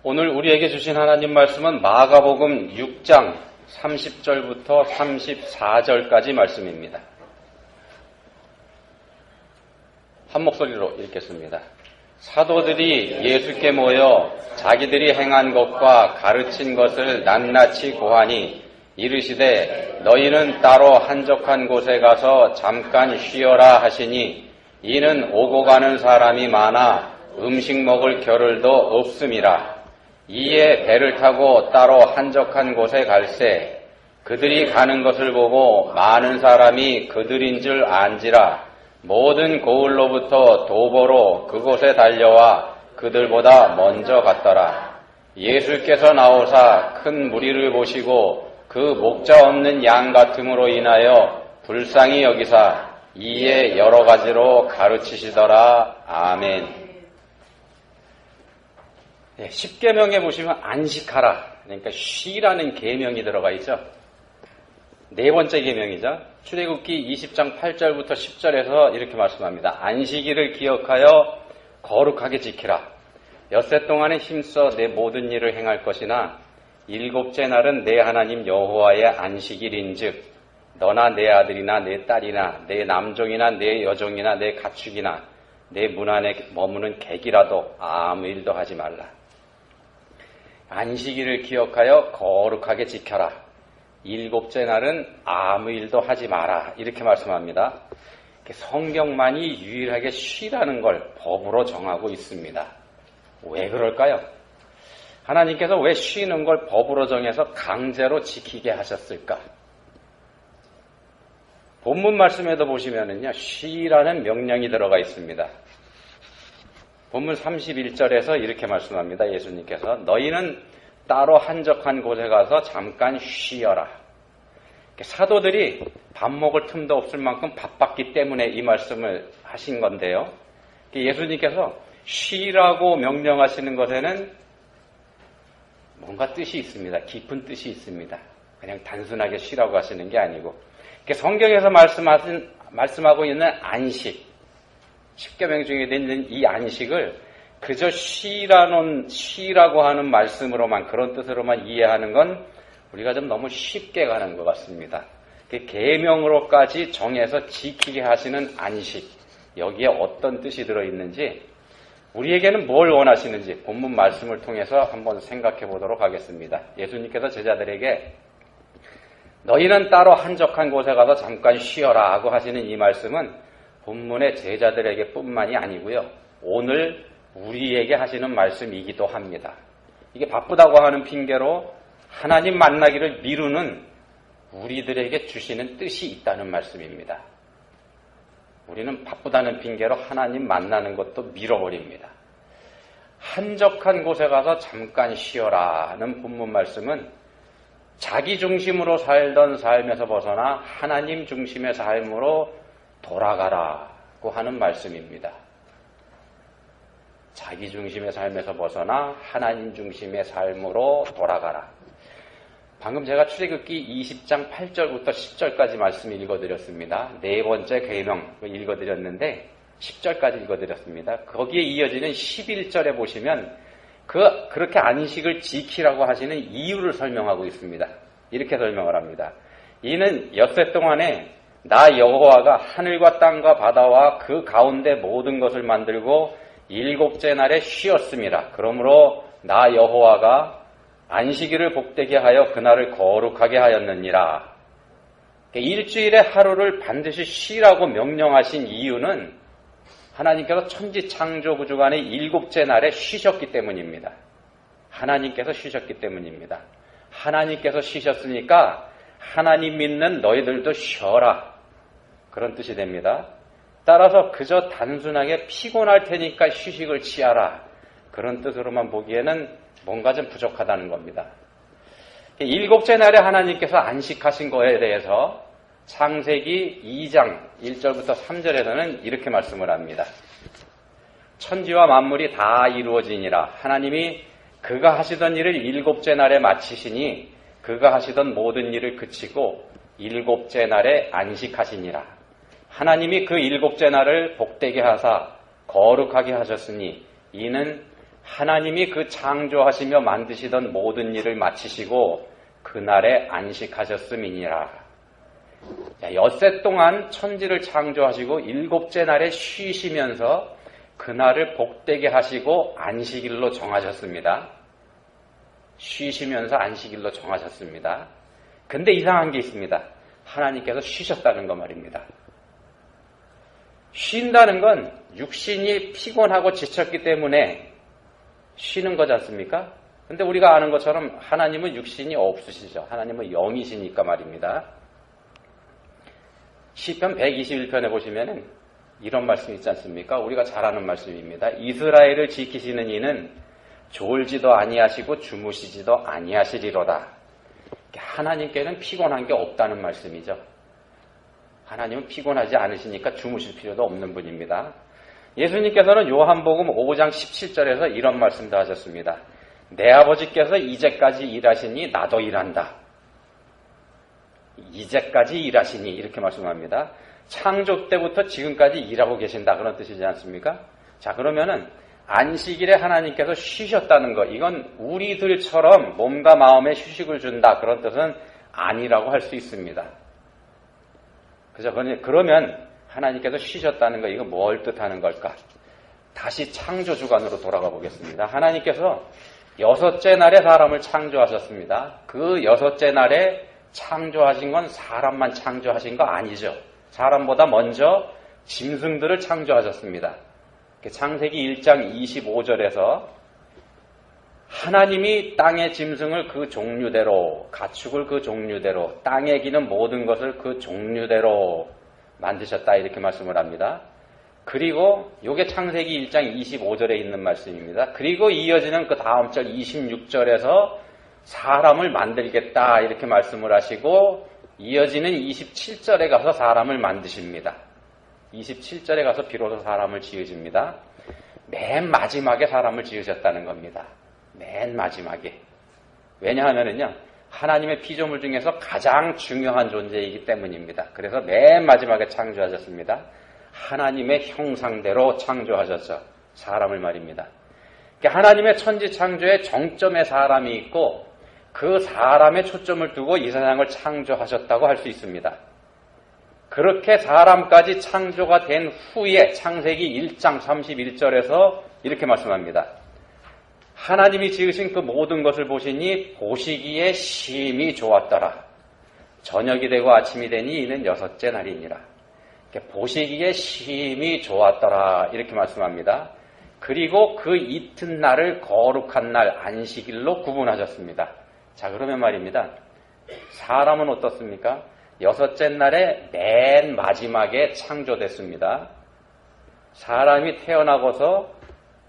오늘 우리에게 주신 하나님 말씀은 마가복음 6장 30절부터 34절까지 말씀입니다. 한 목소리로 읽겠습니다. 사도들이 예수께 모여 자기들이 행한 것과 가르친 것을 낱낱이 고하니 이르시되 너희는 따로 한적한 곳에 가서 잠깐 쉬어라 하시니 이는 오고 가는 사람이 많아 음식 먹을 겨를도 없음이라. 이에 배를 타고 따로 한적한 곳에 갈새 그들이 가는 것을 보고 많은 사람이 그들인 줄 안지라. 모든 고을로부터 도보로 그곳에 달려와 그들보다 먼저 갔더라. 예수께서 나오사 큰 무리를 보시고 그 목자 없는 양 같음으로 인하여 불쌍히 여기사 이에 여러 가지로 가르치시더라. 아멘. 네, 10계명에 보시면 안식하라, 그러니까 쉬라는 계명이 들어가 있죠. 네 번째 계명이죠. 출애굽기 20장 8절부터 10절에서 이렇게 말씀합니다. 안식일을 기억하여 거룩하게 지키라. 엿새 동안에 힘써 내 모든 일을 행할 것이나 일곱째 날은 내 하나님 여호와의 안식일인즉 너나 내 아들이나 내 딸이나 내 남종이나 내 여종이나 내 가축이나 내 문 안에 머무는 객이라도 아무 일도 하지 말라. 안식일을 기억하여 거룩하게 지켜라. 일곱째 날은 아무 일도 하지 마라. 이렇게 말씀합니다. 성경만이 유일하게 쉬라는 걸 법으로 정하고 있습니다. 왜 그럴까요? 하나님께서 왜 쉬는 걸 법으로 정해서 강제로 지키게 하셨을까? 본문 말씀에도 보시면은요, 쉬라는 명령이 들어가 있습니다. 본문 31절에서 이렇게 말씀합니다. 예수님께서 너희는 따로 한적한 곳에 가서 잠깐 쉬어라. 사도들이 밥 먹을 틈도 없을 만큼 바빴기 때문에 이 말씀을 하신 건데요. 예수님께서 쉬라고 명령하시는 것에는 뭔가 뜻이 있습니다. 깊은 뜻이 있습니다. 그냥 단순하게 쉬라고 하시는 게 아니고 성경에서 말씀하고 있는 안식, 10계명 중에 있는 이 안식을 그저 쉬라고 하는 말씀으로만, 그런 뜻으로만 이해하는 건 우리가 좀 너무 쉽게 가는 것 같습니다. 계명으로까지 정해서 지키게 하시는 안식, 여기에 어떤 뜻이 들어있는지, 우리에게는 뭘 원하시는지 본문 말씀을 통해서 한번 생각해 보도록 하겠습니다. 예수님께서 제자들에게 너희는 따로 한적한 곳에 가서 잠깐 쉬어라 하고 하시는 이 말씀은 본문의 제자들에게 뿐만이 아니고요, 오늘 우리에게 하시는 말씀이기도 합니다. 이게 바쁘다고 하는 핑계로 하나님 만나기를 미루는 우리들에게 주시는 뜻이 있다는 말씀입니다. 우리는 바쁘다는 핑계로 하나님 만나는 것도 밀어버립니다. 한적한 곳에 가서 잠깐 쉬어라는 본문 말씀은 자기 중심으로 살던 삶에서 벗어나 하나님 중심의 삶으로 돌아가라고 하는 말씀입니다. 자기 중심의 삶에서 벗어나 하나님 중심의 삶으로 돌아가라. 방금 제가 출애굽기 20장 8절부터 10절까지 말씀 읽어드렸습니다. 네 번째 계명 읽어드렸는데 10절까지 읽어드렸습니다. 거기에 이어지는 11절에 보시면 그렇게 안식을 지키라고 하시는 이유를 설명하고 있습니다. 이렇게 설명을 합니다. 이는 엿새 동안에 나 여호와가 하늘과 땅과 바다와 그 가운데 모든 것을 만들고 일곱째 날에 쉬었습니다. 그러므로 나 여호와가 안식일을 복되게 하여 그날을 거룩하게 하였느니라. 일주일의 하루를 반드시 쉬라고 명령하신 이유는 하나님께서 천지 창조 구주간의 일곱째 날에 쉬셨기 때문입니다. 하나님께서 쉬셨기 때문입니다. 하나님께서 쉬셨으니까 하나님 믿는 너희들도 쉬어라. 그런 뜻이 됩니다. 따라서 그저 단순하게 피곤할 테니까 휴식을 취하라. 그런 뜻으로만 보기에는 뭔가 좀 부족하다는 겁니다. 일곱째 날에 하나님께서 안식하신 거에 대해서 창세기 2장 1절부터 3절에서는 이렇게 말씀을 합니다. 천지와 만물이 다 이루어지니라. 하나님이 그가 하시던 일을 일곱째 날에 마치시니 그가 하시던 모든 일을 그치고 일곱째 날에 안식하시니라. 하나님이 그 일곱째 날을 복되게 하사 거룩하게 하셨으니 이는 하나님이 그 창조하시며 만드시던 모든 일을 마치시고 그날에 안식하셨음이니라. 자, 엿새 동안 천지를 창조하시고 일곱째 날에 쉬시면서 그날을 복되게 하시고 안식일로 정하셨습니다. 쉬시면서 안식일로 정하셨습니다. 근데 이상한 게 있습니다. 하나님께서 쉬셨다는 거 말입니다. 쉰다는 건 육신이 피곤하고 지쳤기 때문에 쉬는 거지 않습니까? 근데 우리가 아는 것처럼 하나님은 육신이 없으시죠. 하나님은 영이시니까 말입니다. 시편 121편에 보시면은 이런 말씀이 있지 않습니까? 우리가 잘 아는 말씀입니다. 이스라엘을 지키시는 이는 졸지도 아니하시고 주무시지도 아니하시리로다. 하나님께는 피곤한 게 없다는 말씀이죠. 하나님은 피곤하지 않으시니까 주무실 필요도 없는 분입니다. 예수님께서는 요한복음 5장 17절에서 이런 말씀도 하셨습니다. 내 아버지께서 이제까지 일하시니 나도 일한다. 이제까지 일하시니 이렇게 말씀합니다. 창조 때부터 지금까지 일하고 계신다 그런 뜻이지 않습니까? 자, 그러면은 안식일에 하나님께서 쉬셨다는 것, 이건 우리들처럼 몸과 마음에 휴식을 준다 그런 뜻은 아니라고 할 수 있습니다. 그죠? 그러면 하나님께서 쉬셨다는 거, 이거 뭘 뜻하는 걸까? 다시 창조 주관으로 돌아가 보겠습니다. 하나님께서 여섯째 날에 사람을 창조하셨습니다. 그 여섯째 날에 창조하신 건 사람만 창조하신 거 아니죠. 사람보다 먼저 짐승들을 창조하셨습니다. 창세기 1장 25절에서 하나님이 땅의 짐승을 그 종류대로, 가축을 그 종류대로, 땅에 기는 모든 것을 그 종류대로 만드셨다 이렇게 말씀을 합니다. 그리고 이게 창세기 1장 25절에 있는 말씀입니다. 그리고 이어지는 그 다음 절 26절에서 사람을 만들겠다 이렇게 말씀을 하시고 이어지는 27절에 가서 사람을 만드십니다. 27절에 가서 비로소 사람을 지으십니다. 맨 마지막에 사람을 지으셨다는 겁니다. 맨 마지막에. 왜냐하면은요, 하나님의 피조물 중에서 가장 중요한 존재이기 때문입니다. 그래서 맨 마지막에 창조하셨습니다. 하나님의 형상대로 창조하셨죠. 사람을 말입니다. 하나님의 천지 창조의 정점에 사람이 있고 그 사람의 초점을 두고 이 세상을 창조하셨다고 할 수 있습니다. 그렇게 사람까지 창조가 된 후에 창세기 1장 31절에서 이렇게 말씀합니다. 하나님이 지으신 그 모든 것을 보시니 보시기에 심히 좋았더라. 저녁이 되고 아침이 되니 이는 여섯째 날이니라. 보시기에 심히 좋았더라 이렇게 말씀합니다. 그리고 그 이튿날을 거룩한 날 안식일로 구분하셨습니다. 자, 그러면 말입니다. 사람은 어떻습니까? 여섯째 날에 맨 마지막에 창조됐습니다. 사람이 태어나고서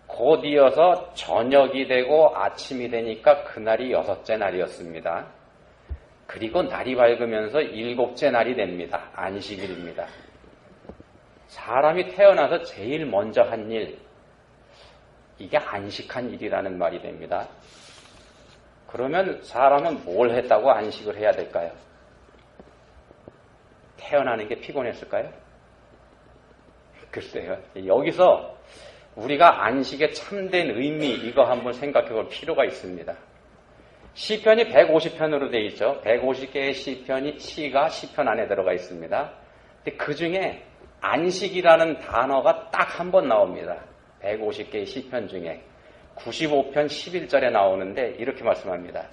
곧 이어서 저녁이 되고 아침이 되니까 그날이 여섯째 날이었습니다. 그리고 날이 밝으면서 일곱째 날이 됩니다. 안식일입니다. 사람이 태어나서 제일 먼저 한 일, 이게 안식한 일이라는 말이 됩니다. 그러면 사람은 뭘 했다고 안식을 해야 될까요? 태어나는 게 피곤했을까요? 글쎄요. 여기서 우리가 안식의 참된 의미 이거 한번 생각해 볼 필요가 있습니다. 시편이 150편으로 되어 있죠. 150개의 시가 시편 안에 들어가 있습니다. 근데 그 중에 안식이라는 단어가 딱 한 번 나옵니다. 150개의 시편 중에 95편 11절에 나오는데 이렇게 말씀합니다.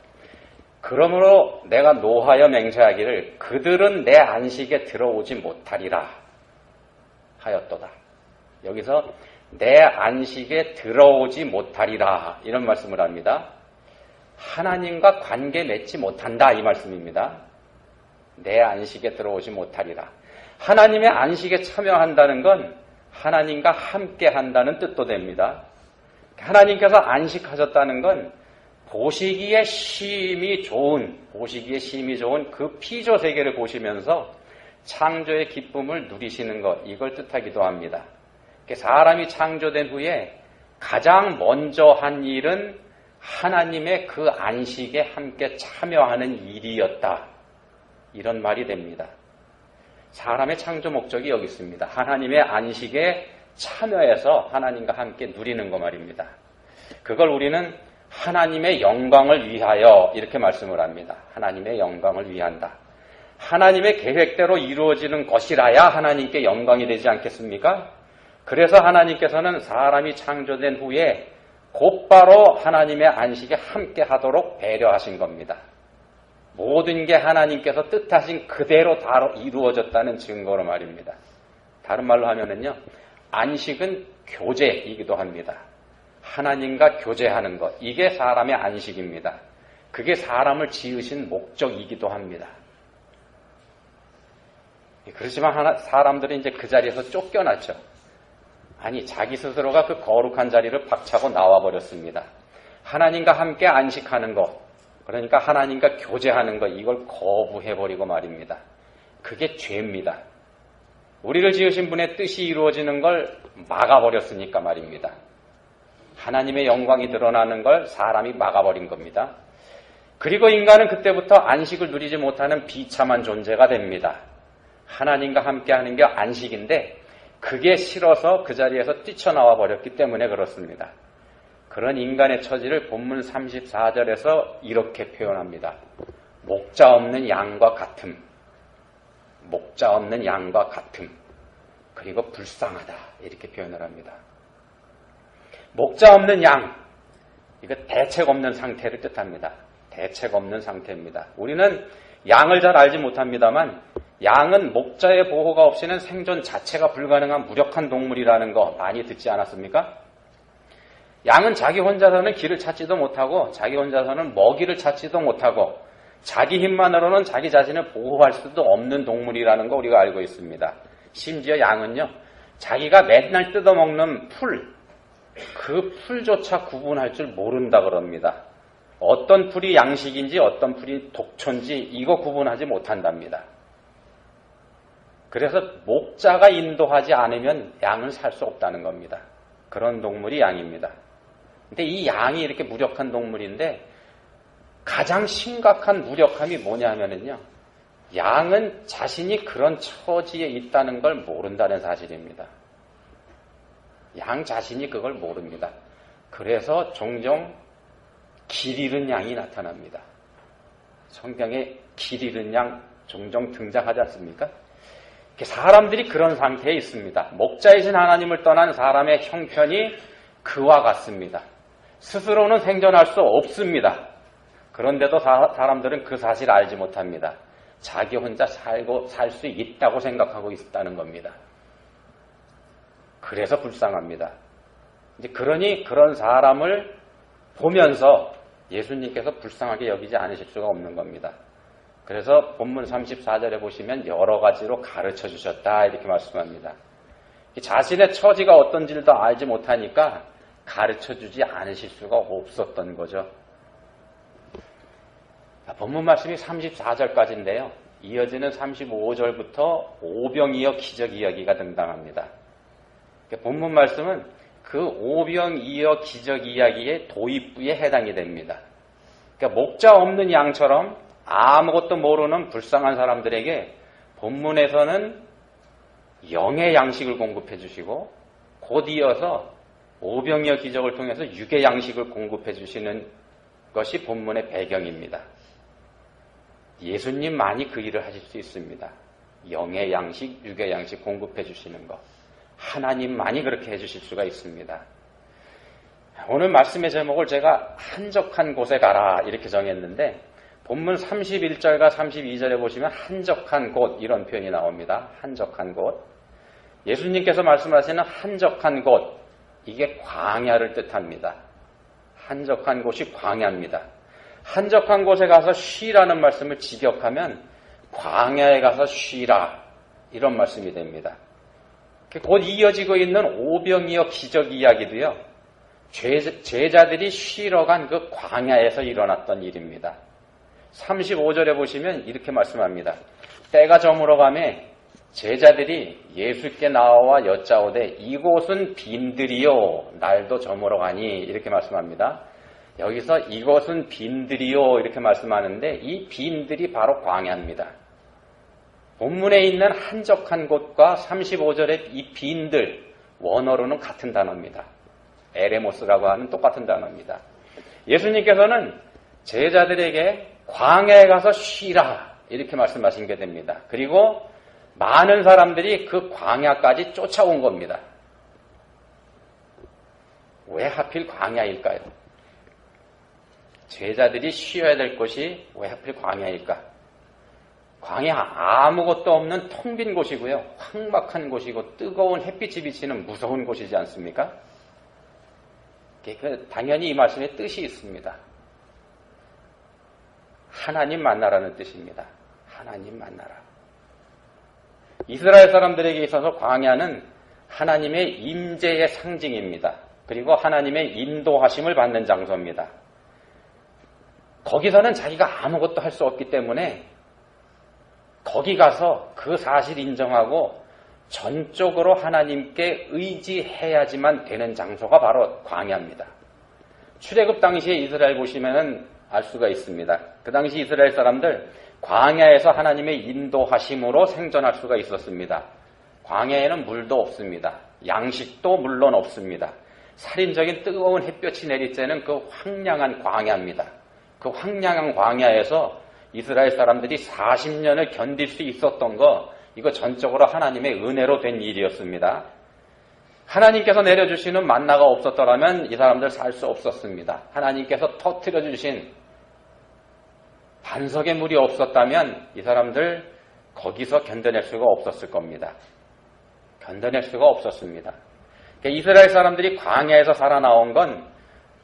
그러므로 내가 노하여 맹세하기를 그들은 내 안식에 들어오지 못하리라 하였도다. 여기서 내 안식에 들어오지 못하리라 이런 말씀을 합니다. 하나님과 관계 맺지 못한다 이 말씀입니다. 내 안식에 들어오지 못하리라. 하나님의 안식에 참여한다는 건 하나님과 함께 한다는 뜻도 됩니다. 하나님께서 안식하셨다는 건 보시기에 심히 좋은 그 피조 세계를 보시면서 창조의 기쁨을 누리시는 것, 이걸 뜻하기도 합니다. 사람이 창조된 후에 가장 먼저 한 일은 하나님의 그 안식에 함께 참여하는 일이었다. 이런 말이 됩니다. 사람의 창조 목적이 여기 있습니다. 하나님의 안식에 참여해서 하나님과 함께 누리는 거 말입니다. 그걸 우리는 하나님의 영광을 위하여 이렇게 말씀을 합니다. 하나님의 영광을 위한다. 하나님의 계획대로 이루어지는 것이라야 하나님께 영광이 되지 않겠습니까? 그래서 하나님께서는 사람이 창조된 후에 곧바로 하나님의 안식에 함께 하도록 배려하신 겁니다. 모든 게 하나님께서 뜻하신 그대로 다 이루어졌다는 증거로 말입니다. 다른 말로 하면은요, 안식은 교제이기도 합니다. 하나님과 교제하는 것, 이게 사람의 안식입니다. 그게 사람을 지으신 목적이기도 합니다. 그렇지만 사람들이 이제 그 자리에서 쫓겨났죠. 아니, 자기 스스로가 그 거룩한 자리를 박차고 나와버렸습니다. 하나님과 함께 안식하는 것, 그러니까 하나님과 교제하는 것, 이걸 거부해버리고 말입니다. 그게 죄입니다. 우리를 지으신 분의 뜻이 이루어지는 걸 막아버렸으니까 말입니다. 하나님의 영광이 드러나는 걸 사람이 막아버린 겁니다. 그리고 인간은 그때부터 안식을 누리지 못하는 비참한 존재가 됩니다. 하나님과 함께하는 게 안식인데 그게 싫어서 그 자리에서 뛰쳐나와 버렸기 때문에 그렇습니다. 그런 인간의 처지를 본문 34절에서 이렇게 표현합니다. 목자 없는 양과 같음, 목자 없는 양과 같음, 그리고 불쌍하다, 이렇게 표현을 합니다. 목자 없는 양, 이거 대책 없는 상태를 뜻합니다. 대책 없는 상태입니다. 우리는 양을 잘 알지 못합니다만 양은 목자의 보호가 없이는 생존 자체가 불가능한 무력한 동물이라는 거 많이 듣지 않았습니까? 양은 자기 혼자서는 길을 찾지도 못하고 자기 혼자서는 먹이를 찾지도 못하고 자기 힘만으로는 자기 자신을 보호할 수도 없는 동물이라는 거 우리가 알고 있습니다. 심지어 양은요, 자기가 맨날 뜯어먹는 풀, 그 풀조차 구분할 줄 모른다 그럽니다. 어떤 풀이 양식인지 어떤 풀이 독초인지 이거 구분하지 못한답니다. 그래서 목자가 인도하지 않으면 양은 살 수 없다는 겁니다. 그런 동물이 양입니다. 근데 이 양이 이렇게 무력한 동물인데 가장 심각한 무력함이 뭐냐면요, 양은 자신이 그런 처지에 있다는 걸 모른다는 사실입니다. 양 자신이 그걸 모릅니다. 그래서 종종 길 잃은 양이 나타납니다. 성경에 길 잃은 양 종종 등장하지 않습니까? 사람들이 그런 상태에 있습니다. 목자이신 하나님을 떠난 사람의 형편이 그와 같습니다. 스스로는 생존할 수 없습니다. 그런데도 사람들은 그 사실을 알지 못합니다. 자기 혼자 살고 살 수 있다고 생각하고 있다는 겁니다. 그래서 불쌍합니다. 이제 그러니 그런 사람을 보면서 예수님께서 불쌍하게 여기지 않으실 수가 없는 겁니다. 그래서 본문 34절에 보시면 여러 가지로 가르쳐 주셨다 이렇게 말씀합니다. 자신의 처지가 어떤지를 더 알지 못하니까 가르쳐 주지 않으실 수가 없었던 거죠. 본문 말씀이 34절까지인데요. 이어지는 35절부터 오병이어 기적 이야기가 등장합니다. 본문 말씀은 그 오병이어 기적 이야기의 도입부에 해당이 됩니다. 그러니까 목자 없는 양처럼 아무것도 모르는 불쌍한 사람들에게 본문에서는 영의 양식을 공급해 주시고 곧 이어서 오병이어 기적을 통해서 육의 양식을 공급해 주시는 것이 본문의 배경입니다. 예수님만이 그 일을 하실 수 있습니다. 영의 양식, 육의 양식 공급해 주시는 것. 하나님만이 그렇게 해주실 수가 있습니다. 오늘 말씀의 제목을 제가 한적한 곳에 가라 이렇게 정했는데 본문 31절과 32절에 보시면 한적한 곳 이런 표현이 나옵니다. 한적한 곳. 예수님께서 말씀하시는 한적한 곳, 이게 광야를 뜻합니다. 한적한 곳이 광야입니다. 한적한 곳에 가서 쉬라는 말씀을 직역하면 광야에 가서 쉬라 이런 말씀이 됩니다. 곧 이어지고 있는 오병이어 기적 이야기도요, 제자들이 쉬러 간 그 광야에서 일어났던 일입니다. 35절에 보시면 이렇게 말씀합니다. 때가 저물어가매 제자들이 예수께 나와 여짜오되 이곳은 빈들이요 날도 저물어가니 이렇게 말씀합니다. 여기서 이곳은 빈들이요 이렇게 말씀하는데 이 빈들이 바로 광야입니다. 본문에 있는 한적한 곳과 35절의 이 빈들, 원어로는 같은 단어입니다. 에레모스라고 하는 똑같은 단어입니다. 예수님께서는 제자들에게 광야에 가서 쉬라 이렇게 말씀하신 게 됩니다. 그리고 많은 사람들이 그 광야까지 쫓아온 겁니다. 왜 하필 광야일까요? 제자들이 쉬어야 될 곳이 왜 하필 광야일까? 광야 아무것도 없는 텅 빈 곳이고요. 황막한 곳이고 뜨거운 햇빛이 비치는 무서운 곳이지 않습니까? 당연히 이 말씀에 뜻이 있습니다. 하나님 만나라는 뜻입니다. 하나님 만나라. 이스라엘 사람들에게 있어서 광야는 하나님의 임재의 상징입니다. 그리고 하나님의 인도하심을 받는 장소입니다. 거기서는 자기가 아무것도 할 수 없기 때문에 거기 가서 그 사실 인정하고 전적으로 하나님께 의지해야지만 되는 장소가 바로 광야입니다. 출애굽 당시에 이스라엘 보시면은 알 수가 있습니다. 그 당시 이스라엘 사람들 광야에서 하나님의 인도하심으로 생존할 수가 있었습니다. 광야에는 물도 없습니다. 양식도 물론 없습니다. 살인적인 뜨거운 햇볕이 내리쬐는 그 황량한 광야입니다. 그 황량한 광야에서 이스라엘 사람들이 40년을 견딜 수 있었던 거, 이거 전적으로 하나님의 은혜로 된 일이었습니다. 하나님께서 내려주시는 만나가 없었더라면 이 사람들 살 수 없었습니다. 하나님께서 터뜨려 주신 반석의 물이 없었다면 이 사람들 거기서 견뎌낼 수가 없었을 겁니다. 견뎌낼 수가 없었습니다. 그러니까 이스라엘 사람들이 광야에서 살아나온 건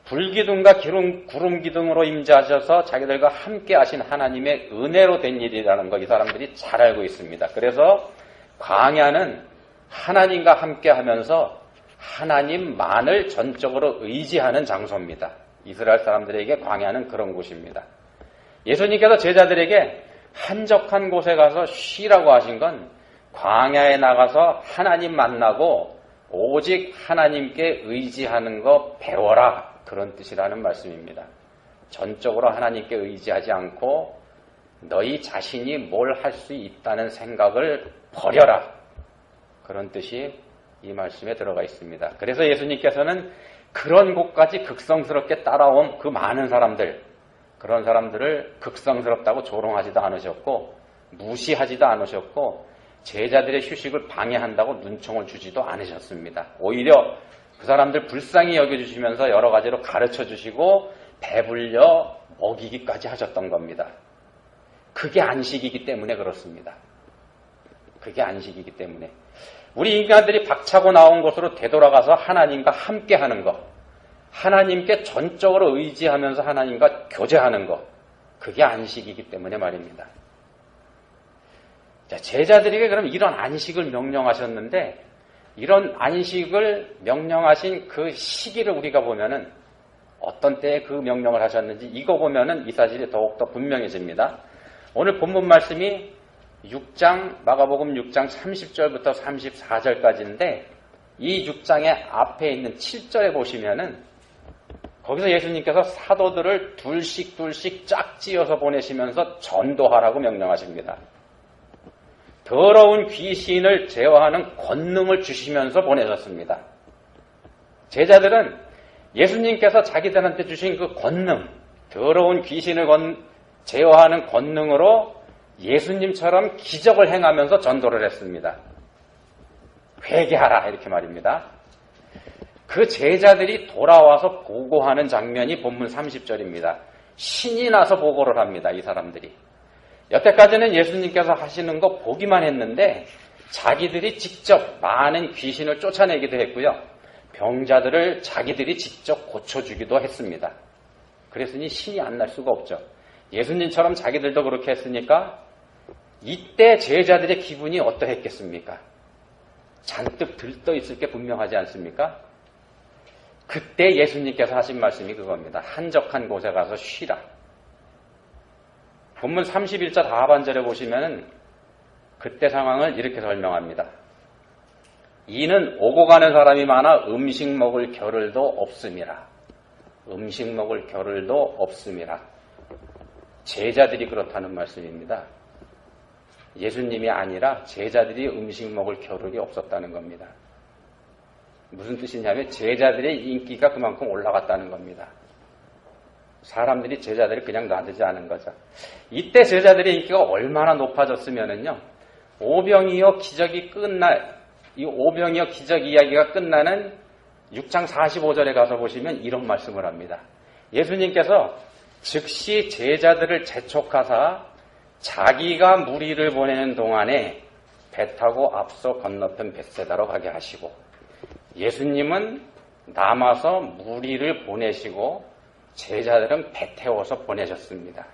불기둥과 구름기둥으로 임재하셔서 자기들과 함께 하신 하나님의 은혜로 된 일이라는 거 이 사람들이 잘 알고 있습니다. 그래서 광야는 하나님과 함께 하면서 하나님만을 전적으로 의지하는 장소입니다. 이스라엘 사람들에게 광야는 그런 곳입니다. 예수님께서 제자들에게 한적한 곳에 가서 쉬라고 하신 건 광야에 나가서 하나님 만나고 오직 하나님께 의지하는 거 배워라, 그런 뜻이라는 말씀입니다. 전적으로 하나님께 의지하지 않고 너희 자신이 뭘 할 수 있다는 생각을 버려라, 그런 뜻이 이 말씀에 들어가 있습니다. 그래서 예수님께서는 그런 곳까지 극성스럽게 따라온 그 많은 사람들, 그런 사람들을 극성스럽다고 조롱하지도 않으셨고 무시하지도 않으셨고 제자들의 휴식을 방해한다고 눈총을 주지도 않으셨습니다. 오히려 그 사람들 불쌍히 여겨주시면서 여러 가지로 가르쳐 주시고 배불려 먹이기까지 하셨던 겁니다. 그게 안식이기 때문에 그렇습니다. 그게 안식이기 때문에. 우리 인간들이 박차고 나온 곳으로 되돌아가서 하나님과 함께 하는 것, 하나님께 전적으로 의지하면서 하나님과 교제하는 것, 그게 안식이기 때문에 말입니다. 자, 제자들에게 그럼 이런 안식을 명령하셨는데 이런 안식을 명령하신 그 시기를 우리가 보면은 어떤 때에 그 명령을 하셨는지 이거 보면은 이 사실이 더욱더 분명해집니다. 오늘 본문 말씀이 6장, 마가복음 6장 30절부터 34절까지인데 이 6장의 앞에 있는 7절에 보시면은 거기서 예수님께서 사도들을 둘씩 짝지어서 보내시면서 전도하라고 명령하십니다. 더러운 귀신을 제어하는 권능을 주시면서 보내셨습니다. 제자들은 예수님께서 자기들한테 주신 그 권능, 더러운 귀신을 제어하는 권능으로 예수님처럼 기적을 행하면서 전도를 했습니다. 회개하라, 이렇게 말입니다. 그 제자들이 돌아와서 보고하는 장면이 본문 30절입니다. 신이 나서 보고를 합니다, 이 사람들이. 여태까지는 예수님께서 하시는 거 보기만 했는데 자기들이 직접 많은 귀신을 쫓아내기도 했고요. 병자들을 자기들이 직접 고쳐주기도 했습니다. 그랬으니 신이 안 날 수가 없죠. 예수님처럼 자기들도 그렇게 했으니까 이때 제자들의 기분이 어떠했겠습니까? 잔뜩 들떠 있을 게 분명하지 않습니까? 그때 예수님께서 하신 말씀이 그겁니다. 한적한 곳에 가서 쉬라. 본문 31절 하반절에 보시면 그때 상황을 이렇게 설명합니다. 이는 오고 가는 사람이 많아 음식 먹을 겨를도 없음이라. 음식 먹을 겨를도 없음이라. 제자들이 그렇다는 말씀입니다. 예수님이 아니라 제자들이 음식 먹을 겨를이 없었다는 겁니다. 무슨 뜻이냐면 제자들의 인기가 그만큼 올라갔다는 겁니다. 사람들이 제자들을 그냥 놔두지 않은 거죠. 이때 제자들의 인기가 얼마나 높아졌으면은요, 오병이어 기적이 이 오병이어 기적 이야기가 끝나는 6장 45절에 가서 보시면 이런 말씀을 합니다. 예수님께서 즉시 제자들을 재촉하사 자기가 무리를 보내는 동안에 배 타고 앞서 건너편 벳세다로 가게 하시고, 예수님은 남아서 무리를 보내시고 제자들은 배 태워서 보내셨습니다.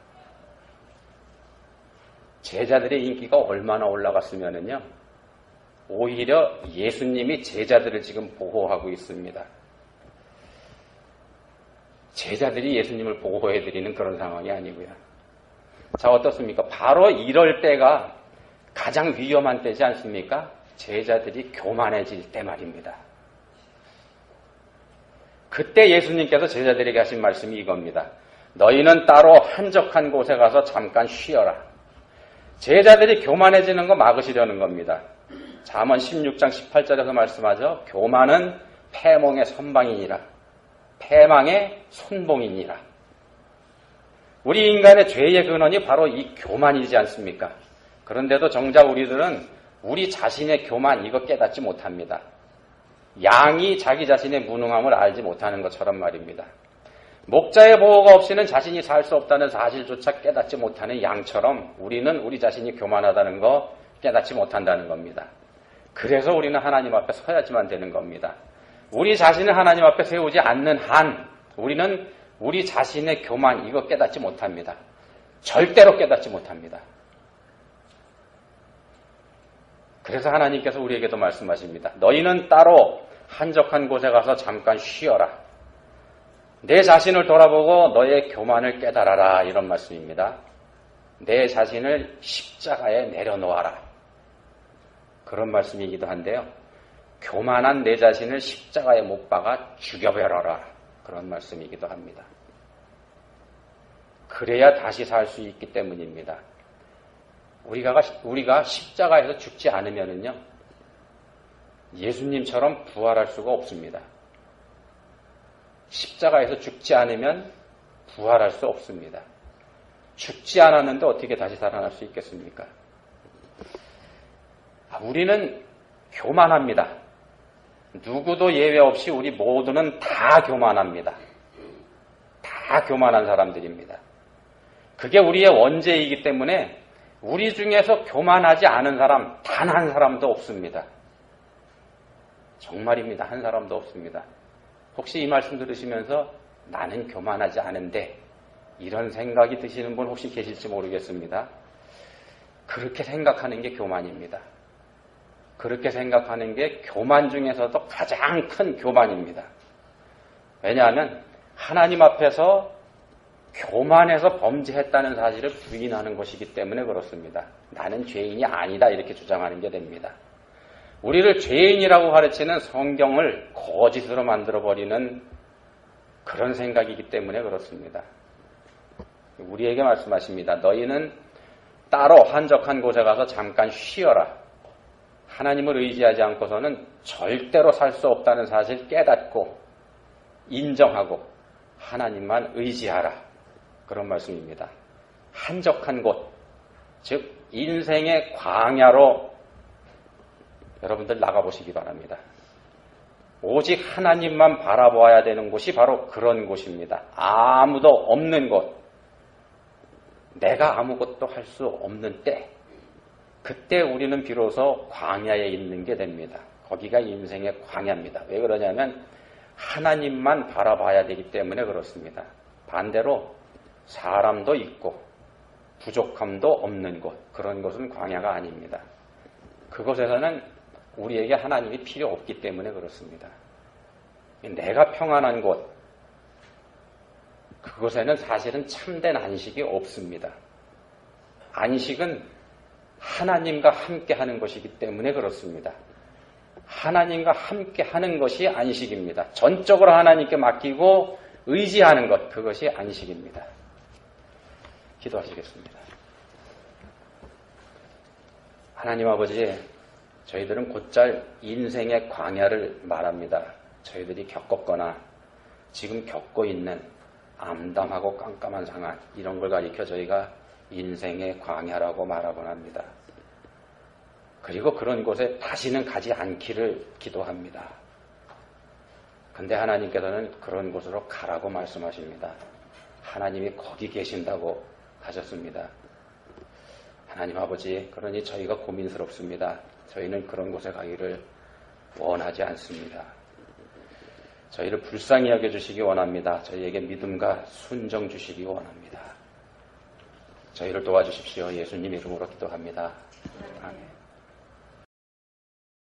제자들의 인기가 얼마나 올라갔으면은요, 오히려 예수님이 제자들을 지금 보호하고 있습니다. 제자들이 예수님을 보호해드리는 그런 상황이 아니고요. 자, 어떻습니까? 바로 이럴 때가 가장 위험한 때지 않습니까? 제자들이 교만해질 때 말입니다. 그때 예수님께서 제자들에게 하신 말씀이 이겁니다. 너희는 따로 한적한 곳에 가서 잠깐 쉬어라. 제자들이 교만해지는 거 막으시려는 겁니다. 잠언 16장 18절에서 말씀하죠. 교만은 패몽의 선방이니라. 패망의 손봉이니라. 우리 인간의 죄의 근원이 바로 이 교만이지 않습니까? 그런데도 정작 우리들은 우리 자신의 교만 이거 깨닫지 못합니다. 양이 자기 자신의 무능함을 알지 못하는 것처럼 말입니다. 목자의 보호가 없이는 자신이 살 수 없다는 사실조차 깨닫지 못하는 양처럼 우리는 우리 자신이 교만하다는 거 깨닫지 못한다는 겁니다. 그래서 우리는 하나님 앞에 서야지만 되는 겁니다. 우리 자신을 하나님 앞에 세우지 않는 한 우리는 우리 자신의 교만 이거 깨닫지 못합니다. 절대로 깨닫지 못합니다. 그래서 하나님께서 우리에게도 말씀하십니다. 너희는 따로 한적한 곳에 가서 잠깐 쉬어라. 내 자신을 돌아보고 너의 교만을 깨달아라. 이런 말씀입니다. 내 자신을 십자가에 내려놓아라. 그런 말씀이기도 한데요. 교만한 내 자신을 십자가에 못 박아 죽여버려라. 그런 말씀이기도 합니다. 그래야 다시 살 수 있기 때문입니다. 우리가 십자가에서 죽지 않으면은요, 예수님처럼 부활할 수가 없습니다. 십자가에서 죽지 않으면 부활할 수 없습니다. 죽지 않았는데 어떻게 다시 살아날 수 있겠습니까? 우리는 교만합니다. 누구도 예외 없이 우리 모두는 다 교만합니다. 다 교만한 사람들입니다. 그게 우리의 원죄이기 때문에 우리 중에서 교만하지 않은 사람 단 한 사람도 없습니다. 정말입니다. 한 사람도 없습니다. 혹시 이 말씀 들으시면서 나는 교만하지 않은데 이런 생각이 드시는 분 혹시 계실지 모르겠습니다. 그렇게 생각하는 게 교만입니다. 그렇게 생각하는 게 교만 중에서도 가장 큰 교만입니다. 왜냐하면 하나님 앞에서 교만해서 범죄했다는 사실을 부인하는 것이기 때문에 그렇습니다. 나는 죄인이 아니다 이렇게 주장하는 게 됩니다. 우리를 죄인이라고 가르치는 성경을 거짓으로 만들어버리는 그런 생각이기 때문에 그렇습니다. 우리에게 말씀하십니다. 너희는 따로 한적한 곳에 가서 잠깐 쉬어라. 하나님을 의지하지 않고서는 절대로 살 수 없다는 사실 깨닫고 인정하고 하나님만 의지하라. 그런 말씀입니다. 한적한 곳, 즉 인생의 광야로 여러분들 나가보시기 바랍니다. 오직 하나님만 바라보아야 되는 곳이 바로 그런 곳입니다. 아무도 없는 곳, 내가 아무것도 할 수 없는 때, 그때 우리는 비로소 광야에 있는 게 됩니다. 거기가 인생의 광야입니다. 왜 그러냐면 하나님만 바라봐야 되기 때문에 그렇습니다. 반대로 사람도 있고 부족함도 없는 곳, 그런 곳은 광야가 아닙니다. 그곳에서는 우리에게 하나님이 필요 없기 때문에 그렇습니다. 내가 평안한 곳, 그곳에는 사실은 참된 안식이 없습니다. 안식은 하나님과 함께 하는 것이기 때문에 그렇습니다. 하나님과 함께 하는 것이 안식입니다. 전적으로 하나님께 맡기고 의지하는 것, 그것이 안식입니다. 기도하시겠습니다. 하나님 아버지, 저희들은 곧잘 인생의 광야를 말합니다. 저희들이 겪었거나 지금 겪고 있는 암담하고 깜깜한 상황, 이런 걸 가리켜 저희가 인생의 광야라고 말하곤 합니다. 그리고 그런 곳에 다시는 가지 않기를 기도합니다. 근데 하나님께서는 그런 곳으로 가라고 말씀하십니다. 하나님이 거기 계신다고 하셨습니다. 하나님 아버지, 그러니 저희가 고민스럽습니다. 저희는 그런 곳에 가기를 원하지 않습니다. 저희를 불쌍히 여겨주시기 원합니다. 저희에게 믿음과 순정 주시기 원합니다. 저희를 도와주십시오. 예수님 이름으로 기도합니다. 아멘.